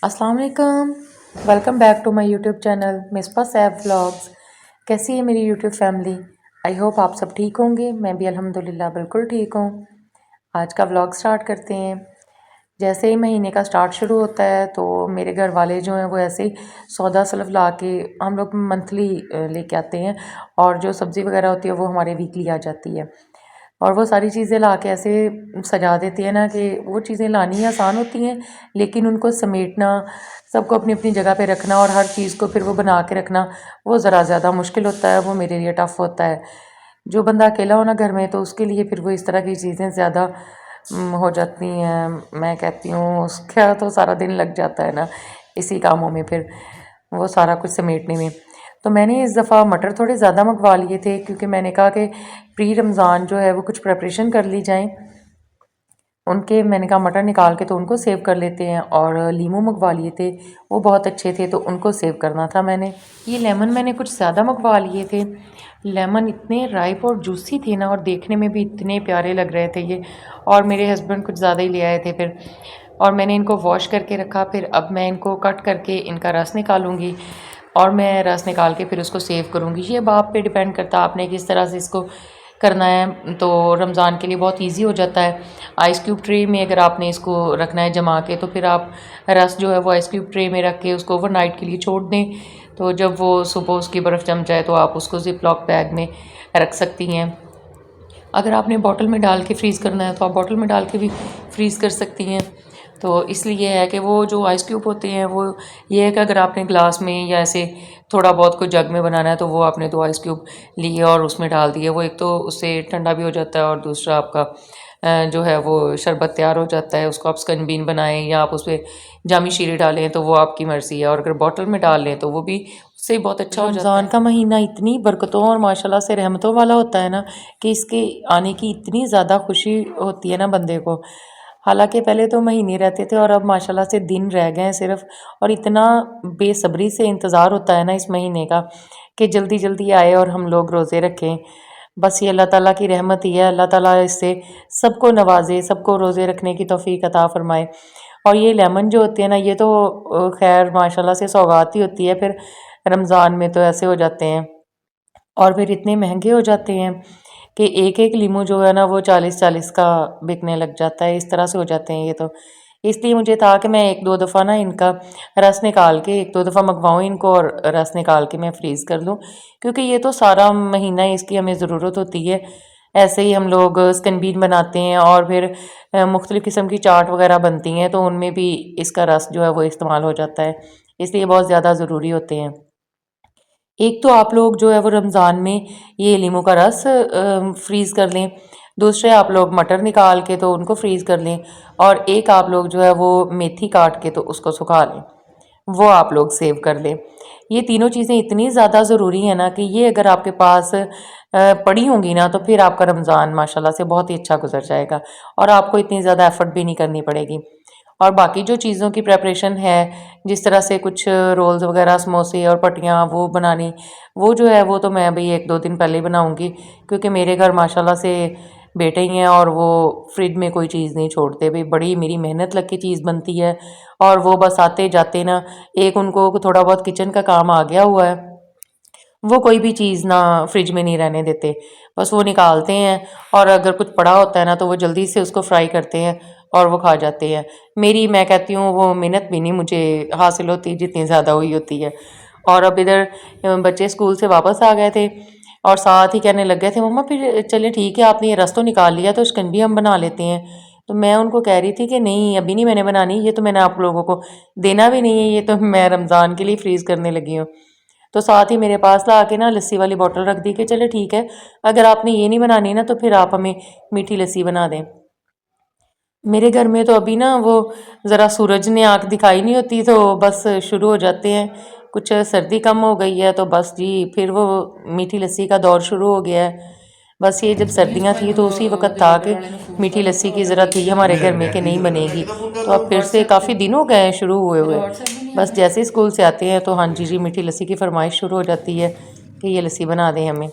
अस्सलाम वालेकुम। Welcome back to my YouTube channel Misba Saif vlogs. कैसी है मेरी यूट्यूब फैमिली? आई होप आप सब ठीक होंगे। मैं भी अल्हम्दुलिल्लाह बिल्कुल ठीक हूँ। आज का व्लॉग स्टार्ट करते हैं। जैसे ही महीने का स्टार्ट शुरू होता है तो मेरे घर वाले जो हैं वो ऐसे ही सौदा सलफ ला के हम लोग मंथली लेके आते हैं, और जो सब्ज़ी वगैरह होती है वो हमारे वीकली आ जाती है। और वो सारी चीज़ें ला के ऐसे सजा देती है ना कि वो चीज़ें लानी आसान होती हैं, लेकिन उनको समेटना, सबको अपनी अपनी जगह पे रखना और हर चीज़ को फिर वो बना के रखना, वो ज़रा ज़्यादा मुश्किल होता है। वो मेरे लिए टफ़ होता है। जो बंदा अकेला हो ना घर में, तो उसके लिए फिर वो इस तरह की चीज़ें ज़्यादा हो जाती हैं। मैं कहती हूँ उसका तो सारा दिन लग जाता है ना इसी कामों में, फिर वो सारा कुछ समेटने में। तो मैंने इस दफ़ा मटर थोड़े ज़्यादा मंगवा लिए थे, क्योंकि मैंने कहा कि प्री रमज़ान जो है वो कुछ प्रिपरेशन कर ली जाए उनके। मैंने कहा मटर निकाल के तो उनको सेव कर लेते हैं, और लीमू मंगवा लिए थे, वो बहुत अच्छे थे तो उनको सेव करना था मैंने। ये लेमन मैंने कुछ ज़्यादा मंगवा लिए थे। लेमन इतने राइप और जूसी थे ना, और देखने में भी इतने प्यारे लग रहे थे ये। और मेरे हस्बैंड कुछ ज़्यादा ही ले आए थे फिर, और मैंने इनको वॉश करके रखा। फिर अब मैं इनको कट करके इनका रस निकालूंगी, और मैं रस निकाल के फिर उसको सेव करूँगी। ये अब आप पे डिपेंड करता है आपने किस तरह से इसको करना है। तो रमज़ान के लिए बहुत इजी हो जाता है। आइस क्यूब ट्रे में अगर आपने इसको रखना है जमा के, तो फिर आप रस जो है वो आइस क्यूब ट्रे में रख के उसको ओवरनाइट के लिए छोड़ दें। तो जब वो सुबह उसकी बर्फ़ जम जाए तो आप उसको ज़िप लॉक बैग में रख सकती हैं। अगर आपने बॉटल में डाल के फ्रीज़ करना है तो आप बॉटल में डाल के भी फ्रीज़ कर सकती हैं। तो इसलिए है कि वो जो आइस क्यूब होते हैं वो, ये है कि अगर आपने ग्लास में या ऐसे थोड़ा बहुत कोई जग में बनाना है तो वो आपने 2 आइस क्यूब लिए और उसमें डाल दिए, वो एक तो उससे ठंडा भी हो जाता है, और दूसरा आपका जो है वो शरबत तैयार हो जाता है। उसको आप स्कनबीन बनाएं या आप उसमें जामी शीरी डालें तो वो आपकी मर्ज़ी है, और अगर बॉटल में डाल लें तो वो भी उससे बहुत अच्छा हो जाता है। रमज़ान का महीना इतनी बरकतों और माशाल्लाह से रहमतों वाला होता है ना, कि इसके आने की इतनी ज़्यादा खुशी होती है ना बंदे को। हालांकि पहले तो महीने रहते थे और अब माशाल्लाह से दिन रह गए हैं सिर्फ, और इतना बेसब्री से इंतज़ार होता है ना इस महीने का कि जल्दी जल्दी आए और हम लोग रोज़े रखें। बस ये अल्लाह ताला की रहमत ही है। अल्लाह ताला इससे सबको नवाजे, सबको रोज़े रखने की तौफीक अता फरमाए। और ये लेमन जो होते हैं ना, ये तो खैर माशाल्लाह से सौगात ही होती है। फिर रमज़ान में तो ऐसे हो जाते हैं, और फिर इतने महंगे हो जाते हैं कि एक एक लीमू जो है ना वो 40-40 का बिकने लग जाता है। इस तरह से हो जाते हैं ये तो। इसलिए मुझे था कि मैं एक दो दफ़ा ना इनका रस निकाल के एक दो दफ़ा मंगवाऊँ इनको, और रस निकाल के मैं फ्रीज़ कर लूँ, क्योंकि ये तो सारा महीना इसकी हमें ज़रूरत होती है। ऐसे ही हम लोग स्कनबीन बनाते हैं, और फिर मुख्तलिफ़ किस्म की चाट वगैरह बनती हैं, तो उनमें भी इसका रस जो है वो इस्तेमाल हो जाता है। इसलिए बहुत ज़्यादा ज़रूरी होते हैं। एक तो आप लोग जो है वो रमज़ान में ये लीमू का रस फ्रीज़ कर लें। दूसरे आप लोग मटर निकाल के तो उनको फ्रीज़ कर लें, और एक आप लोग जो है वो मेथी काट के तो उसको सुखा लें, वो आप लोग सेव कर लें। ये तीनों चीज़ें इतनी ज़्यादा ज़रूरी हैं ना कि ये अगर आपके पास पड़ी होंगी ना, तो फिर आपका रमज़ान माशाल्लाह से बहुत ही अच्छा गुजर जाएगा, और आपको इतनी ज़्यादा एफ़र्ट भी नहीं करनी पड़ेगी। और बाकी जो चीज़ों की प्रेपरेशन है, जिस तरह से कुछ रोल्स वगैरह, समोसे और पट्टियाँ वो बनानी, वो जो है वो तो मैं अभी 1-2 दिन पहले ही बनाऊँगी, क्योंकि मेरे घर माशाल्लाह से बेटे ही हैं और वो फ्रिज में कोई चीज़ नहीं छोड़ते। भाई बड़ी मेरी मेहनत लग के चीज़ बनती है, और वो बस आते जाते ना, एक उनको थोड़ा बहुत किचन का काम आ गया हुआ है, वो कोई भी चीज़ ना फ्रिज में नहीं रहने देते। बस वो निकालते हैं, और अगर कुछ पड़ा होता है ना तो वो जल्दी से उसको फ्राई करते हैं और वो खा जाते हैं। मेरी, मैं कहती हूँ, वो मेहनत भी नहीं मुझे हासिल होती जितनी ज़्यादा हुई होती है। और अब इधर बच्चे स्कूल से वापस आ गए थे, और साथ ही कहने लग गए थे, मम्मा फिर चले ठीक है आपने ये रस तो निकाल लिया, तो शिकंजी हम बना लेते हैं। तो मैं उनको कह रही थी कि नहीं अभी नहीं मैंने बनानी, ये तो मैंने आप लोगों को देना भी नहीं है, ये तो मैं रमज़ान के लिए फ्रीज़ करने लगी हूँ। तो साथ ही मेरे पास ला के ना लस्सी वाली बोतल रख दी कि चले ठीक है, अगर आपने ये नहीं बनानी ना तो फिर आप हमें मीठी लस्सी बना दें। मेरे घर में तो अभी ना वो ज़रा सूरज ने आँख दिखाई नहीं होती तो बस शुरू हो जाते हैं। कुछ सर्दी कम हो गई है तो बस जी फिर वो मीठी लस्सी का दौर शुरू हो गया है। बस ये जब सर्दियाँ थी तो उसी वक़्त था कि मीठी लस्सी की ज़रूरत थी हमारे घर में कि नहीं बनेगी, तो अब फिर से काफ़ी दिन हो गए हैं शुरू हुए हुए। बस जैसे ही स्कूल से आते हैं तो हाँ जी जी मीठी लस्सी की फरमाइश शुरू हो जाती है कि ये लस्सी बना दें हमें।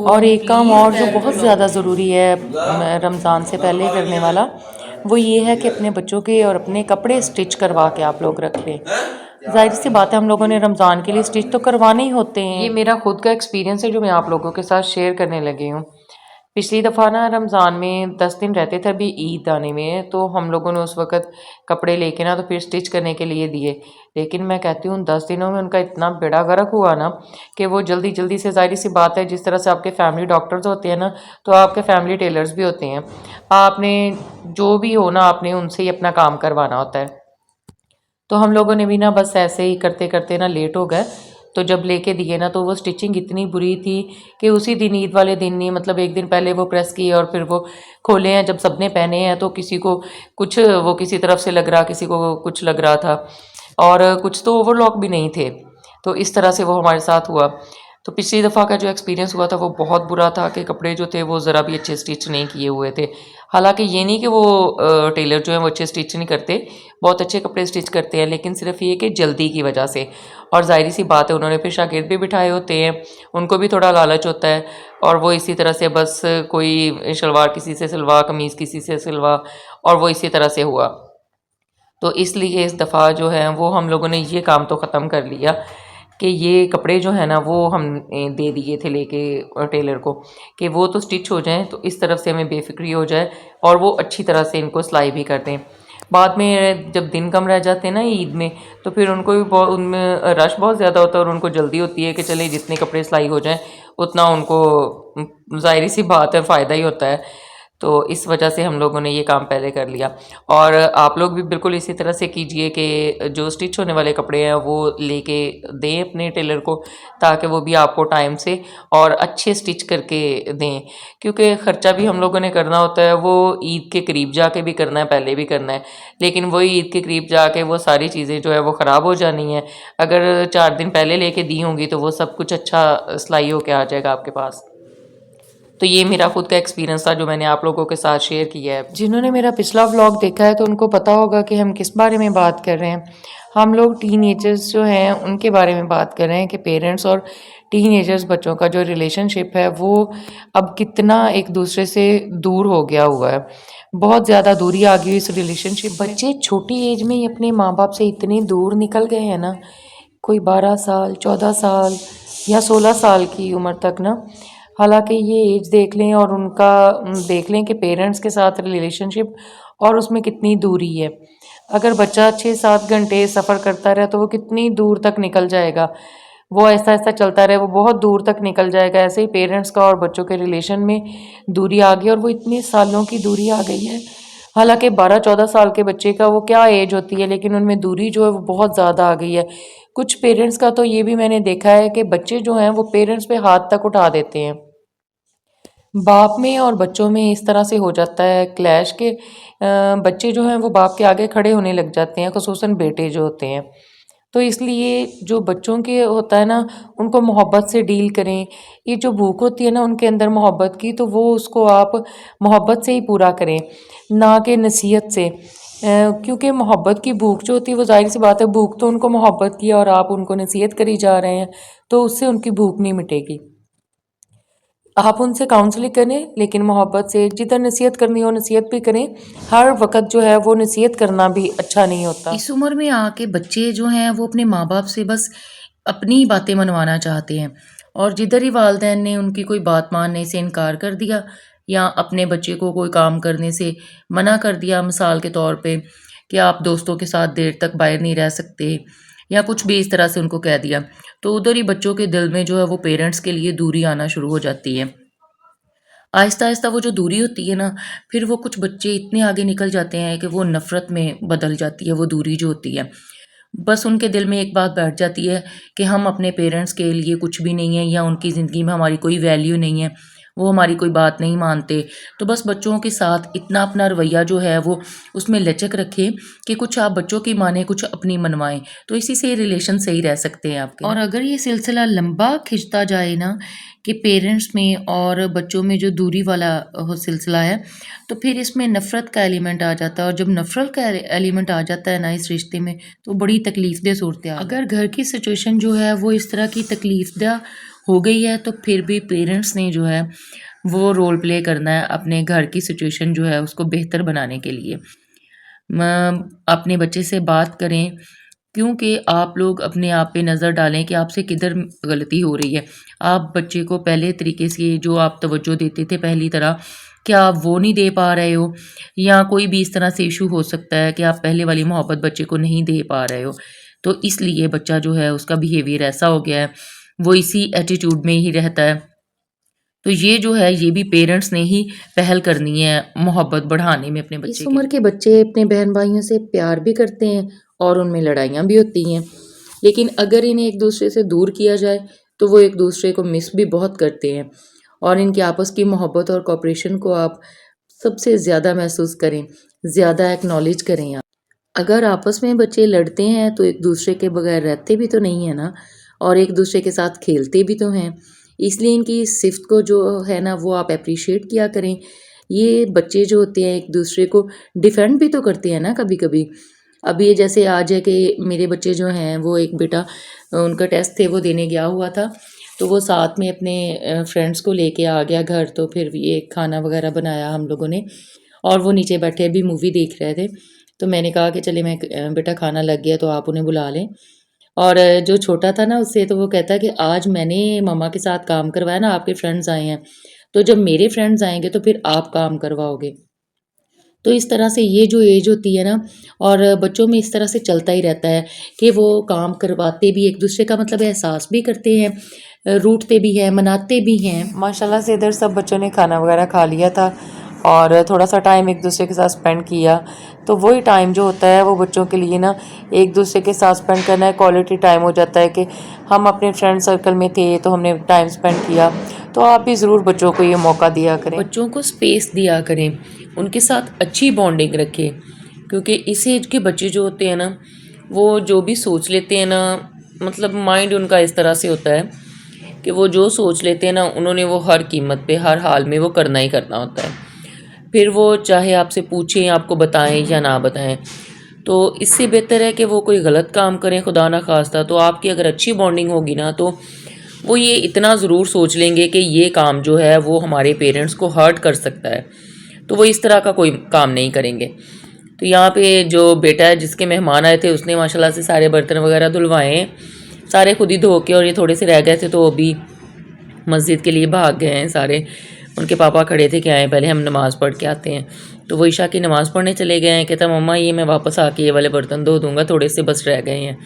और एक काम और जो बहुत ज़्यादा ज़रूरी है रमज़ान से पहले करने वाला, वो ये है कि अपने बच्चों के और अपने कपड़े स्टिच करवा के आप लोग रख लें। ज़ाहिर सी बात है हम लोगों ने रमज़ान के लिए स्टिच तो करवाने ही होते हैं। ये मेरा खुद का एक्सपीरियंस है जो मैं आप लोगों के साथ शेयर करने लगी हूँ। पिछली दफ़ा ना रमज़ान में 10 दिन रहते थे अभी ईद आने में, तो हम लोगों ने उस वक़्त कपड़े लेके ना तो फिर स्टिच करने के लिए दिए। लेकिन मैं कहती हूँ 10 दिनों में उनका इतना बेड़ा गर्क हुआ ना कि वो जल्दी-जल्दी से, ज़ाहिर-सी बात है जिस तरह से आपके फैमिली डॉक्टर्स होते हैं ना, तो आपके फैमिली टेलर्स भी होते हैं। आपने जो भी हो ना, आपने उनसे ही अपना काम करवाना होता है। तो हम लोगों ने भी ना बस ऐसे ही करते-करते ना लेट हो गए। तो जब लेके दिए ना तो वो स्टिचिंग इतनी बुरी थी कि उसी दिन, ईद वाले दिन ही, मतलब एक दिन पहले वो प्रेस किए और फिर वो खोले हैं। जब सबने पहने हैं तो किसी को कुछ वो किसी तरफ से लग रहा, किसी को कुछ लग रहा था और कुछ तो ओवरलॉक भी नहीं थे। तो इस तरह से वो हमारे साथ हुआ। तो पिछली दफ़ा का जो एक्सपीरियंस हुआ था वो बहुत बुरा था कि कपड़े जो थे वो ज़रा भी अच्छे स्टिच नहीं किए हुए थे। हालाँकि ये नहीं कि वो टेलर जो हैं वो अच्छे स्टिच नहीं करते, बहुत अच्छे कपड़े स्टिच करते हैं, लेकिन सिर्फ़ ये कि जल्दी की वजह से। और ज़ाहिर-सी बात है उन्होंने फिर शागिर्द भी बिठाए होते हैं, उनको भी थोड़ा लालच होता है और वो इसी तरह से बस कोई शलवार किसी से सिलवा, कमीज़ किसी से सिलवा और वो इसी तरह से हुआ। तो इसलिए इस दफ़ा जो है वो हम लोगों ने ये काम तो ख़त्म कर लिया कि ये कपड़े जो है ना वो हम दे दिए थे लेके टेलर को कि वो तो स्टिच हो जाएं, तो इस तरफ से हमें बेफिक्री हो जाए और वो अच्छी तरह से इनको सिलाई भी कर दें। बाद में जब दिन कम रह जाते हैं ना ईद में, तो फिर उनको भी बहुत, उनमें रश बहुत ज़्यादा होता है और उनको जल्दी होती है कि चले जितने कपड़े सिलाई हो जाएं उतना उनको, ज़ाहिर सी बात है फ़ायदा ही होता है। तो इस वजह से हम लोगों ने ये काम पहले कर लिया। और आप लोग भी बिल्कुल इसी तरह से कीजिए कि जो स्टिच होने वाले कपड़े हैं वो लेके दें अपने टेलर को, ताकि वो भी आपको टाइम से और अच्छे स्टिच करके दें। क्योंकि ख़र्चा भी हम लोगों ने करना होता है, वो ईद के करीब जाके भी करना है, पहले भी करना है। लेकिन वही ईद के करीब जाके वो सारी चीज़ें जो है वो ख़राब हो जानी है। अगर 4 दिन पहले लेके दी होंगी तो वो सब कुछ अच्छा सिलाई होके आ जाएगा आपके पास। तो ये मेरा खुद का एक्सपीरियंस था जो मैंने आप लोगों के साथ शेयर किया है। जिन्होंने मेरा पिछला व्लॉग देखा है तो उनको पता होगा कि हम किस बारे में बात कर रहे हैं। हम लोग टीनेजर्स जो हैं उनके बारे में बात कर रहे हैं कि पेरेंट्स और टीनेजर्स बच्चों का जो रिलेशनशिप है वो अब कितना एक दूसरे से दूर हो गया हुआ है। बहुत ज़्यादा दूरी आ गई इस रिलेशनशिप। बच्चे छोटी एज में ही अपने माँ बाप से इतने दूर निकल गए हैं ना, कोई 12 साल, 14 साल या 16 साल की उम्र तक ना। हालांकि ये एज देख लें और उनका देख लें कि पेरेंट्स के साथ रिलेशनशिप और उसमें कितनी दूरी है। अगर बच्चा 6-7 घंटे सफ़र करता रहे तो वो कितनी दूर तक निकल जाएगा। वो ऐसा ऐसा चलता रहे वो बहुत दूर तक निकल जाएगा। ऐसे ही पेरेंट्स का और बच्चों के रिलेशन में दूरी आ गई और वो इतने सालों की दूरी आ गई है। हालांकि 12-14 साल के बच्चे का वो क्या एज होती है, लेकिन उनमें दूरी जो है वो बहुत ज़्यादा आ गई है। कुछ पेरेंट्स का तो ये भी मैंने देखा है कि बच्चे जो हैं वो पेरेंट्स पे हाथ तक उठा देते हैं। बाप में और बच्चों में इस तरह से हो जाता है क्लैश के बच्चे जो हैं वो बाप के आगे खड़े होने लग जाते हैं, ख़ुसूसन बेटे जो होते हैं। तो इसलिए जो बच्चों के होता है ना, उनको मोहब्बत से डील करें। ये जो भूख होती है ना उनके अंदर मोहब्बत की, तो वो उसको आप मोहब्बत से ही पूरा करें, ना कि नसीहत से। क्योंकि मोहब्बत की भूख जो होती है वो ज़ाहिर सी बात है, भूख तो उनको मोहब्बत की है और आप उनको नसीहत करी जा रहे हैं, तो उससे उनकी भूख नहीं मिटेगी। आप उनसे काउंसलिंग करें लेकिन मोहब्बत से, जिधर नसीहत करनी हो नसीहत भी करें। हर वक्त जो है वो नसीहत करना भी अच्छा नहीं होता। इस उम्र में आके बच्चे जो हैं वो अपने माँ बाप से बस अपनी बातें मनवाना चाहते हैं और जिधर ही वालदैन ने उनकी कोई बात मानने से इनकार कर दिया या अपने बच्चे को कोई काम करने से मना कर दिया, मिसाल के तौर पे कि आप दोस्तों के साथ देर तक बाहर नहीं रह सकते या कुछ भी इस तरह से उनको कह दिया, तो उधर ही बच्चों के दिल में जो है वो पेरेंट्स के लिए दूरी आना शुरू हो जाती है। आहिस्ता आहिस्ता वो जो दूरी होती है ना, फिर वो कुछ बच्चे इतने आगे निकल जाते हैं कि वो नफ़रत में बदल जाती है वो दूरी जो होती है। बस उनके दिल में एक बात बैठ जाती है कि हम अपने पेरेंट्स के लिए कुछ भी नहीं है या उनकी ज़िंदगी में हमारी कोई वैल्यू नहीं है, वो हमारी कोई बात नहीं मानते। तो बस बच्चों के साथ इतना अपना रवैया जो है वो उसमें लचक रखें कि कुछ आप बच्चों की माने कुछ अपनी मनवाएं, तो इसी से रिलेशन सही रह सकते हैं आपके। और अगर ये सिलसिला लंबा खिंचता जाए ना कि पेरेंट्स में और बच्चों में जो दूरी वाला सिलसिला है, तो फिर इसमें नफ़रत का एलिमेंट आ जाता है और जब नफ़रत का एलिमेंट आ जाता है ना इस रिश्ते में, तो बड़ी तकलीफ़देह सूरत हाल। अगर घर की सिचुएशन जो है वो इस तरह की तकलीफ़देह हो गई है तो फिर भी पेरेंट्स ने जो है वो रोल प्ले करना है अपने घर की सिचुएशन जो है उसको बेहतर बनाने के लिए। अपने बच्चे से बात करें, क्योंकि आप लोग अपने आप पे नज़र डालें कि आपसे किधर गलती हो रही है। आप बच्चे को पहले तरीके से जो आप तवज्जो देते थे पहली तरह, क्या आप वो नहीं दे पा रहे हो? या कोई भी इस तरह से इश्यू हो सकता है कि आप पहले वाली मोहब्बत बच्चे को नहीं दे पा रहे हो। तो इसलिए बच्चा जो है उसका बिहेवियर ऐसा हो गया है, वो इसी एटीट्यूड में ही रहता है। तो ये जो है ये भी पेरेंट्स ने ही पहल करनी है मोहब्बत बढ़ाने में अपने इस बच्चे उम्र की। के बच्चे अपने बहन भाइयों से प्यार भी करते हैं और उनमें लड़ाइयाँ भी होती हैं, लेकिन अगर इन्हें एक दूसरे से दूर किया जाए तो वो एक दूसरे को मिस भी बहुत करते हैं और इनकी आपस की मोहब्बत और कोऑपरेशन को आप सबसे ज़्यादा महसूस करें, ज़्यादा एक्नॉलेज करें आप। अगर आपस में बच्चे लड़ते हैं तो एक दूसरे के बगैर रहते भी तो नहीं है ना, और एक दूसरे के साथ खेलते भी तो हैं। इसलिए इनकी इस सिफ़्त को जो है ना वो आप एप्रिशिएट किया करें। ये बच्चे जो होते हैं एक दूसरे को डिफेंड भी तो करते हैं ना कभी-कभी। अब ये जैसे आज है कि मेरे बच्चे जो हैं वो एक बेटा उनका टेस्ट थे वो देने गया हुआ था, तो वो साथ में अपने फ्रेंड्स को लेके आ गया घर, तो फिर ये खाना वगैरह बनाया हम लोगों ने और वो नीचे बैठे अभी मूवी देख रहे थे। तो मैंने कहा कि चलिए बेटा खाना लग गया तो आप उन्हें बुला लें। और जो छोटा था ना उससे तो वो कहता है कि आज मैंने मम्मा के साथ काम करवाया ना, आपके फ्रेंड्स आए हैं, तो जब मेरे फ्रेंड्स आएँगे तो फिर आप काम करवाओगे। तो इस तरह से ये जो एज होती है ना, और बच्चों में इस तरह से चलता ही रहता है कि वो काम करवाते भी एक दूसरे का मतलब एहसास भी करते हैं, रूठते भी हैं, मनाते भी हैं। माशाल्लाह से इधर सब बच्चों ने खाना वगैरह खा लिया था और थोड़ा सा टाइम एक दूसरे के साथ स्पेंड किया। तो वही टाइम जो होता है वो बच्चों के लिए ना एक दूसरे के साथ स्पेंड करना है, क्वालिटी टाइम हो जाता है कि हम अपने फ्रेंड सर्कल में थे तो हमने टाइम स्पेंड किया। तो आप भी ज़रूर बच्चों को ये मौका दिया करें, बच्चों को स्पेस दिया करें, उनके साथ अच्छी बॉन्डिंग रखें, क्योंकि इस एज के बच्चे जो होते हैं ना, वो जो भी सोच लेते हैं ना, मतलब माइंड उनका इस तरह से होता है कि वो जो सोच लेते हैं ना, उन्होंने वो हर कीमत पे हर हाल में वो करना ही करना होता है। फिर वो चाहे आपसे पूछें, आपको बताएं या ना बताएं, तो इससे बेहतर है कि वो कोई गलत काम करें खुदा ना खास्ता। तो आपकी अगर अच्छी बॉन्डिंग होगी ना, तो वो ये इतना ज़रूर सोच लेंगे कि ये काम जो है वो हमारे पेरेंट्स को हर्ट कर सकता है, तो वो इस तरह का कोई काम नहीं करेंगे। तो यहाँ पे जो बेटा है जिसके मेहमान आए थे उसने माशाल्लाह से सारे बर्तन वगैरह धुलवाए हैं, सारे खुद ही धो के, और ये थोड़े से रह गए थे तो वो भी मस्जिद के लिए भाग गए हैं सारे। उनके पापा खड़े थे कि आए पहले हम नमाज़ पढ़ के आते हैं, तो वो ईशा की नमाज़ पढ़ने चले गए हैं। कहता मम्मा ये मैं वापस आके ये वाले बर्तन धो दूँगा, थोड़े से बस रह गए हैं।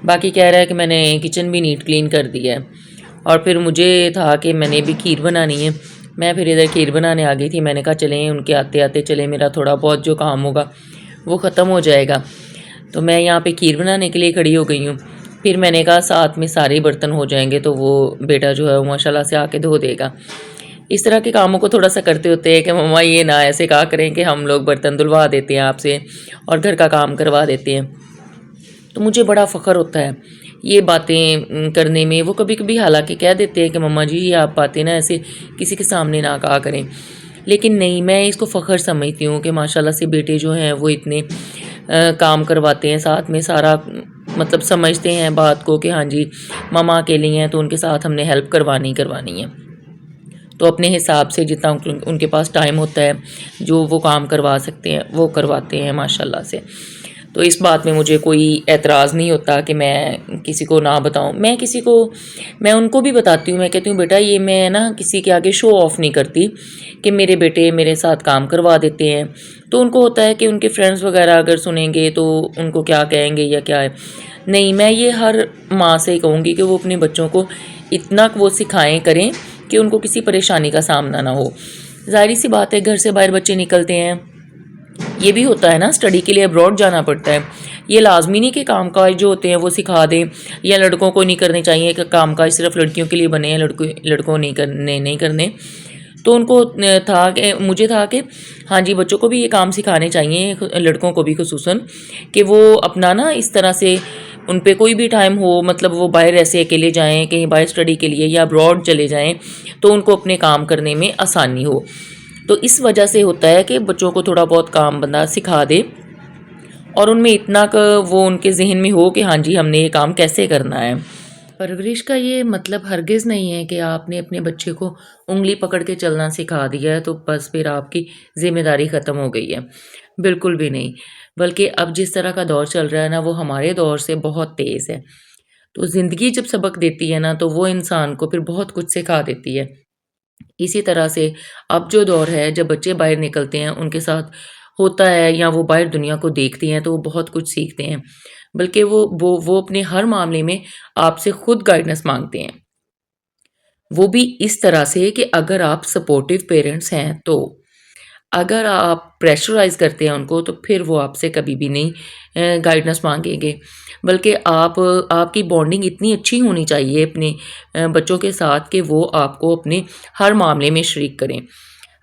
बाकी कह रहा है कि मैंने किचन भी नीट क्लीन कर दिया है। और फिर मुझे था कि मैंने भी खीर बनानी है, मैं फिर इधर खीर बनाने आ गई थी। मैंने कहा चलें उनके आते आते चले मेरा थोड़ा बहुत जो काम होगा वो ख़त्म हो जाएगा। तो मैं यहाँ पे खीर बनाने के लिए खड़ी हो गई हूँ। फिर मैंने कहा साथ में सारे बर्तन हो जाएंगे तो वो बेटा जो है वो माशाल्लाह से आके धो देगा। इस तरह के कामों को थोड़ा सा करते होते हैं कि मम्मा ये ना ऐसे कहा करें कि हम लोग बर्तन धुलवा देते हैं आपसे और घर का काम करवा देते हैं। तो मुझे बड़ा फ़ख्र होता है ये बातें करने में। वो कभी कभी हालांकि कह देते हैं कि मम्मा जी ये आप बातें ना ऐसे किसी के सामने ना कहा करें, लेकिन नहीं, मैं इसको फ़ख्र समझती हूँ कि माशाल्लाह से बेटे जो हैं वो इतने काम करवाते हैं, साथ में सारा मतलब समझते हैं बात को कि हाँ जी मामा अकेली हैं तो उनके साथ हमने हेल्प करवानी करवानी है। तो अपने हिसाब से जितना उनके पास टाइम होता है जो वो काम करवा सकते हैं वो करवाते हैं माशाल्लाह से। तो इस बात में मुझे कोई एतराज़ नहीं होता कि मैं किसी को ना बताऊं। मैं उनको भी बताती हूँ। मैं कहती हूँ बेटा ये मैं ना किसी के आगे शो ऑफ़ नहीं करती कि मेरे बेटे मेरे साथ काम करवा देते हैं। तो उनको होता है कि उनके फ्रेंड्स वगैरह अगर सुनेंगे तो उनको क्या कहेंगे या क्या है। नहीं, मैं ये हर माँ से ही कहूँगी कि वो अपने बच्चों को इतना वो सिखाएं करें कि उनको किसी परेशानी का सामना ना हो। ज़ाहिर सी बात है घर से बाहर बच्चे निकलते हैं, ये भी होता है ना स्टडी के लिए अब्रॉड जाना पड़ता है। ये लाजमी नहीं कि काम काज जो होते हैं वो सिखा दें, या लड़कों को नहीं करने चाहिए कि काम काज सिर्फ लड़कियों के लिए बने हैं, लड़कों नहीं करने। तो उनको था कि मुझे था कि हाँ जी बच्चों को भी ये काम सिखाने चाहिए, लड़कों को भी खुसूसन, कि वो अपना ना इस तरह से उन पे कोई भी टाइम हो, मतलब वो बाहर ऐसे अकेले जाएं कहीं बाहर स्टडी के लिए या अब्रॉड चले जाएं तो उनको अपने काम करने में आसानी हो। तो इस वजह से होता है कि बच्चों को थोड़ा बहुत काम बंदा सिखा दे और उनमें इतना वो उनके जहन में हो कि हाँ जी हमने ये काम कैसे करना है। परवरिश का ये मतलब हरगिज़ नहीं है कि आपने अपने बच्चे को उँगली पकड़ के चलना सिखा दिया है तो बस फिर आपकी ज़िम्मेदारी ख़त्म हो गई है। बिल्कुल भी नहीं, बल्कि अब जिस तरह का दौर चल रहा है ना वो हमारे दौर से बहुत तेज़ है। तो ज़िंदगी जब सबक देती है ना तो वो इंसान को फिर बहुत कुछ सिखा देती है। इसी तरह से अब जो दौर है जब बच्चे बाहर निकलते हैं उनके साथ होता है या वो बाहर दुनिया को देखते हैं तो वो बहुत कुछ सीखते हैं। बल्कि वो अपने हर मामले में आपसे खुद गाइडेंस माँगते हैं। वो भी इस तरह से कि अगर आप सपोर्टिव पेरेंट्स हैं तो। अगर आप प्रेशराइज़ करते हैं उनको तो फिर वो आपसे कभी भी नहीं गाइडेंस माँगेंगे। बल्कि आपकी बॉन्डिंग इतनी अच्छी होनी चाहिए अपने बच्चों के साथ कि वो आपको अपने हर मामले में शरीक करें।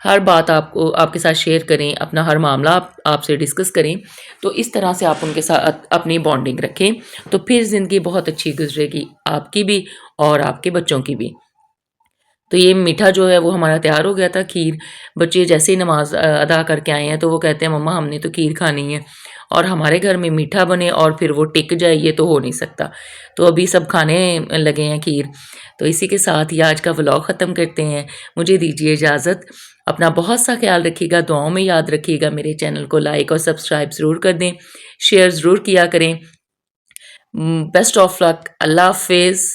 हर बात आपको आपके साथ शेयर करें, अपना हर मामला आपसे डिस्कस करें। तो इस तरह से आप उनके साथ अपनी बॉन्डिंग रखें, तो फिर ज़िंदगी बहुत अच्छी गुज़रेगी, आपकी भी और आपके बच्चों की भी। तो ये मीठा जो है वो हमारा तैयार हो गया था खीर। बच्चे जैसे ही नमाज़ अदा करके आए हैं तो वो कहते हैं मम्मा हमने तो खीर खानी है और हमारे घर में मीठा बने और फिर वो टिक जाए ये तो हो नहीं सकता। तो अभी सब खाने लगे हैं खीर। तो इसी के साथ ही आज का व्लॉग ख़त्म करते हैं। मुझे दीजिए इजाज़त। अपना बहुत सा ख़्याल रखिएगा, दुआओं में याद रखिएगा। मेरे चैनल को लाइक और सब्सक्राइब ज़रूर कर दें, शेयर ज़रूर किया करें। Best of luck. अल्लाह हाफ़िज़।